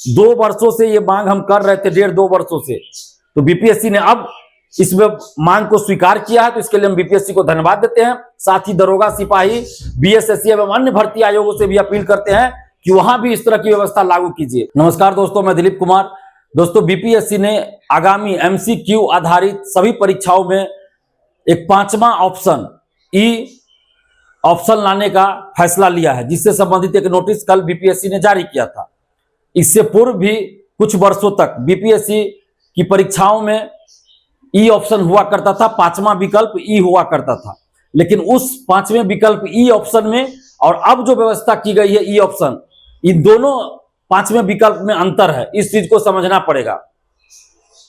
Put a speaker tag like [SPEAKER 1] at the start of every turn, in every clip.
[SPEAKER 1] 2 वर्षों से ये मांग हम कर रहे थे, 1.5-2 वर्षों से। तो बीपीएससी ने अब इसमें मांग को स्वीकार किया है, तो इसके लिए हम बीपीएससी को धन्यवाद देते हैं। साथ ही दरोगा, सिपाही, बीएसएससी एवं अन्य भर्ती आयोगों से भी अपील करते हैं कि वहां भी इस तरह की व्यवस्था लागू कीजिए। नमस्कार दोस्तों, मैं दिलीप कुमार। दोस्तों, बीपीएससी ने आगामी एमसीक्यू आधारित सभी परीक्षाओं में एक 5वां ऑप्शन ई ऑप्शन लाने का फैसला लिया है, जिससे संबंधित एक नोटिस कल बीपीएससी ने जारी किया था। इससे पूर्व भी कुछ वर्षों तक बीपीएससी की परीक्षाओं में ई ऑप्शन हुआ करता था, 5वां विकल्प ई हुआ करता था। लेकिन उस 5वें विकल्प ई ऑप्शन में और अब जो व्यवस्था की गई है ई ऑप्शन, इन दोनों 5वें विकल्प में अंतर है। इस चीज को समझना पड़ेगा।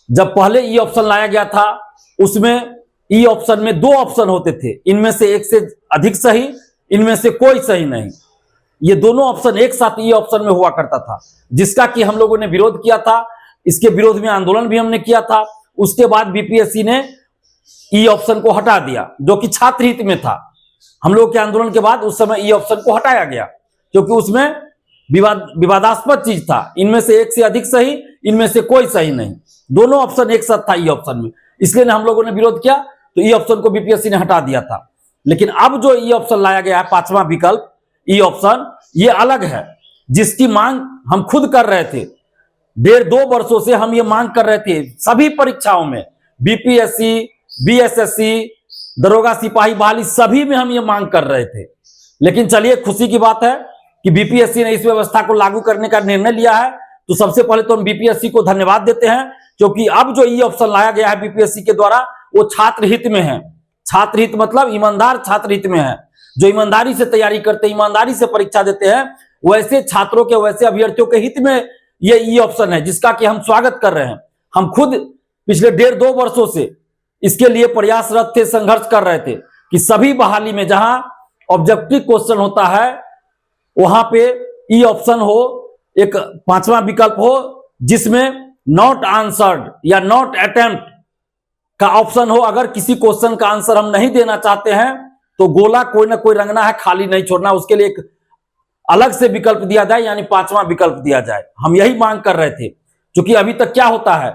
[SPEAKER 1] जब पहले ई ऑप्शन लाया गया था, उसमें ई ऑप्शन में 2 ऑप्शन होते थे, इनमें से एक से अधिक सही, इनमें से कोई सही नहीं। ये दोनों ऑप्शन एक साथ ई ऑप्शन में हुआ करता था, जिसका कि हम लोगों ने विरोध किया था। इसके विरोध में आंदोलन भी हमने किया था। उसके बाद बीपीएससी ने ई ऑप्शन को हटा दिया, जो कि छात्र हित में था। हम लोग के आंदोलन के बाद उस समय ई ऑप्शन को हटाया गया, क्योंकि उसमें विवादास्पद चीज था। इनमें से एक से अधिक सही, इनमें से कोई सही नहीं, दोनों ऑप्शन एक साथ था ई ऑप्शन में। इसलिए हम लोगों ने विरोध किया, तो ई ऑप्शन को बीपीएससी ने हटा दिया था। लेकिन अब जो ई ऑप्शन लाया गया है, 5वां विकल्प ई ऑप्शन, ये अलग है, जिसकी मांग हम खुद कर रहे थे। 1.5-2 वर्षों से हम ये मांग कर रहे थे सभी परीक्षाओं में, बीपीएससी, बीएसएससी, दरोगा, सिपाही, बहाली, सभी में हम ये मांग कर रहे थे। लेकिन चलिए, खुशी की बात है कि बीपीएससी ने इस व्यवस्था को लागू करने का निर्णय लिया है। तो सबसे पहले तो हम बीपीएससी को धन्यवाद देते हैं, क्योंकि अब जो ई ऑप्शन लाया गया है बीपीएससी के द्वारा, वो छात्र हित में है। छात्र हित मतलब ईमानदार छात्र हित में है। जो ईमानदारी से तैयारी करते हैं, ईमानदारी से परीक्षा देते हैं, वैसे छात्रों के, वैसे अभ्यर्थियों के हित में ये ई ऑप्शन है, जिसका कि हम स्वागत कर रहे हैं। हम खुद पिछले 1.5-2 वर्षों से इसके लिए प्रयासरत थे, संघर्ष कर रहे थे कि सभी बहाली में जहां ऑब्जेक्टिव क्वेश्चन होता है, वहां पे ई ऑप्शन हो, एक 5वां विकल्प हो, जिसमें नॉट आंसर्ड या नॉट अटेम्प्ट का ऑप्शन हो। अगर किसी क्वेश्चन का आंसर हम नहीं देना चाहते हैं, तो गोला कोई ना कोई रंगना है, खाली नहीं छोड़ना। उसके लिए एक अलग से विकल्प दिया जाए, यानी 5वां विकल्प दिया जाए। हम यही मांग कर रहे थे, क्योंकि अभी तक क्या होता है,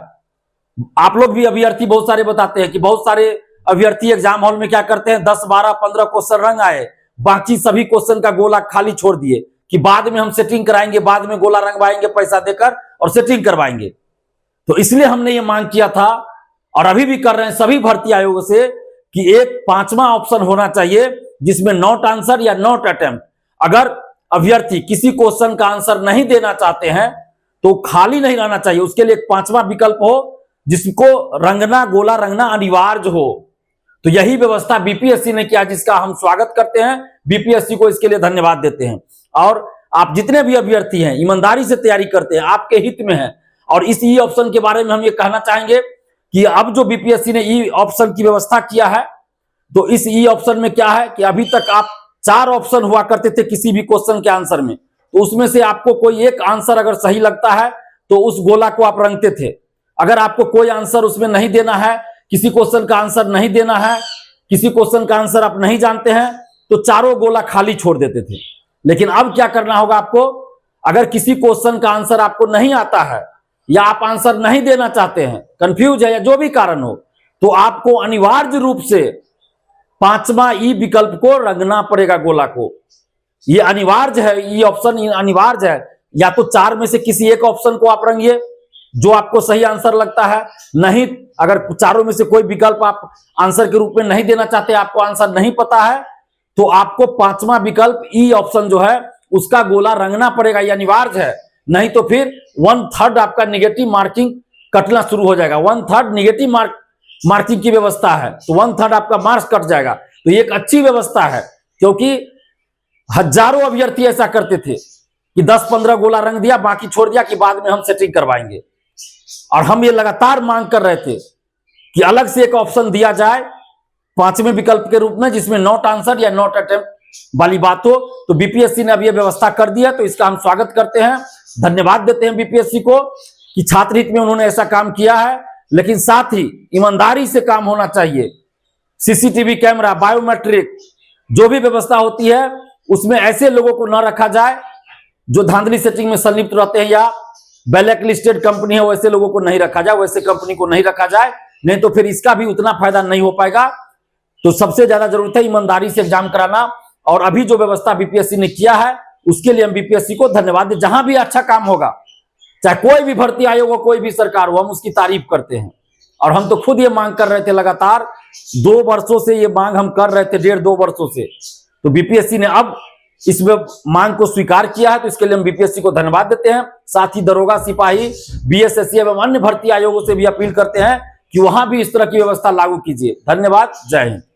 [SPEAKER 1] आप लोग भी अभ्यर्थी बहुत सारे बताते हैं कि बहुत सारे अभ्यर्थी एग्जाम हॉल में क्या करते हैं, 10, 12, 15 क्वेश्चन रंग आए, बाकी सभी क्वेश्चन का गोला खाली छोड़ दिए कि बाद में हम सेटिंग कराएंगे, बाद में गोला रंगवाएंगे पैसा देकर और सेटिंग करवाएंगे। तो इसलिए हमने ये मांग किया था, और अभी भी कर रहे हैं सभी भर्ती आयोगों से, कि एक 5वां ऑप्शन होना चाहिए, जिसमें नॉट आंसर या नॉट अटेम्प्ट। अगर अभ्यर्थी किसी क्वेश्चन का आंसर नहीं देना चाहते हैं, तो खाली नहीं रहना चाहिए। उसके लिए एक 5वां विकल्प हो, जिसको रंगना, गोला रंगना अनिवार्य हो। तो यही व्यवस्था बीपीएससी ने किया, जिसका हम स्वागत करते हैं। बीपीएससी को इसके लिए धन्यवाद देते हैं। और आप जितने भी अभ्यर्थी हैं, ईमानदारी से तैयारी करते हैं, आपके हित में है। और इस ई ऑप्शन के बारे में हम ये कहना चाहेंगे कि अब जो बीपीएससी ने ई ऑप्शन की व्यवस्था किया है, तो इस ई ऑप्शन में क्या है कि अभी तक आप 4 ऑप्शन हुआ करते थे किसी भी क्वेश्चन के आंसर में, तो उसमें से आपको कोई एक आंसर अगर सही लगता है, तो उस गोला को आप रंगते थे। अगर आपको कोई आंसर उसमें नहीं देना है, किसी क्वेश्चन का आंसर नहीं देना है, किसी क्वेश्चन का आंसर आप नहीं जानते हैं, तो चारों गोला खाली छोड़ देते थे। लेकिन अब क्या करना होगा आपको, अगर किसी क्वेश्चन का आंसर आपको नहीं आता है, या आप आंसर नहीं देना चाहते हैं, कंफ्यूज है, या जो भी कारण हो, तो आपको अनिवार्य रूप से 5वां ई विकल्प को रंगना पड़ेगा, गोला को। ये अनिवार्य है, ई ऑप्शन अनिवार्य है। या तो 4 में से किसी एक ऑप्शन को आप रंगिए, जो आपको सही आंसर लगता है। नहीं, अगर चारों में से कोई विकल्प आप आंसर के रूप में नहीं देना चाहते, आपको आंसर नहीं पता है, तो आपको 5वां विकल्प ई ऑप्शन जो है, उसका गोला रंगना पड़ेगा। ये अनिवार्य है। नहीं तो फिर 1/3 आपका निगेटिव मार्किंग कटना शुरू हो जाएगा। 1/3 निगेटिव मार्किंग की व्यवस्था है, तो 1/3 आपका मार्क्स कट जाएगा। तो ये एक अच्छी व्यवस्था है, क्योंकि हजारों अभ्यर्थी ऐसा करते थे कि 10-15 गोला रंग दिया, बाकी छोड़ दिया कि बाद में हम सेटिंग करवाएंगे। और हम ये लगातार मांग कर रहे थे कि अलग से एक ऑप्शन दिया जाए 5वें विकल्प के रूप में, जिसमें नॉट आंसर या नॉट अटेम्प्ट वाली बात हो। तो बीपीएससी ने अब यह व्यवस्था कर दी है, तो इसका हम स्वागत करते हैं, धन्यवाद देते हैं बीपीएससी को कि छात्र हित में उन्होंने ऐसा काम किया है। लेकिन साथ ही ईमानदारी से काम होना चाहिए। सीसीटीवी कैमरा, बायोमेट्रिक, जो भी व्यवस्था होती है, उसमें ऐसे लोगों को न रखा जाए जो धांधली सेटिंग में संलिप्त रहते हैं या ब्लैक लिस्टेड कंपनी है वैसे लोगों को नहीं रखा जाए, वैसे कंपनी को नहीं रखा जाए, नहीं तो फिर इसका भी उतना फायदा नहीं हो पाएगा। तो सबसे ज्यादा जरूरत है ईमानदारी से एग्जाम कराना, और अभी जो व्यवस्था बीपीएससी ने किया है उसके लिए हम बीपीएससी को धन्यवाद दें। जहां भी अच्छा काम होगा, चाहे कोई भी भर्ती आयोग हो, कोई भी सरकार हो, हम उसकी तारीफ करते हैं। और हम तो खुद ये मांग कर रहे थे लगातार 2 वर्षों से, ये मांग हम कर रहे थे 1.5-2 वर्षों से। तो बीपीएससी ने अब इसमें मांग को स्वीकार किया है, तो इसके लिए हम बीपीएससी को धन्यवाद देते हैं। साथ ही दरोगा, सिपाही, बीएसएससी एवं अन्य भर्ती आयोगों से भी अपील करते हैं कि वहां भी इस तरह की व्यवस्था लागू कीजिए। धन्यवाद। जय हिंद।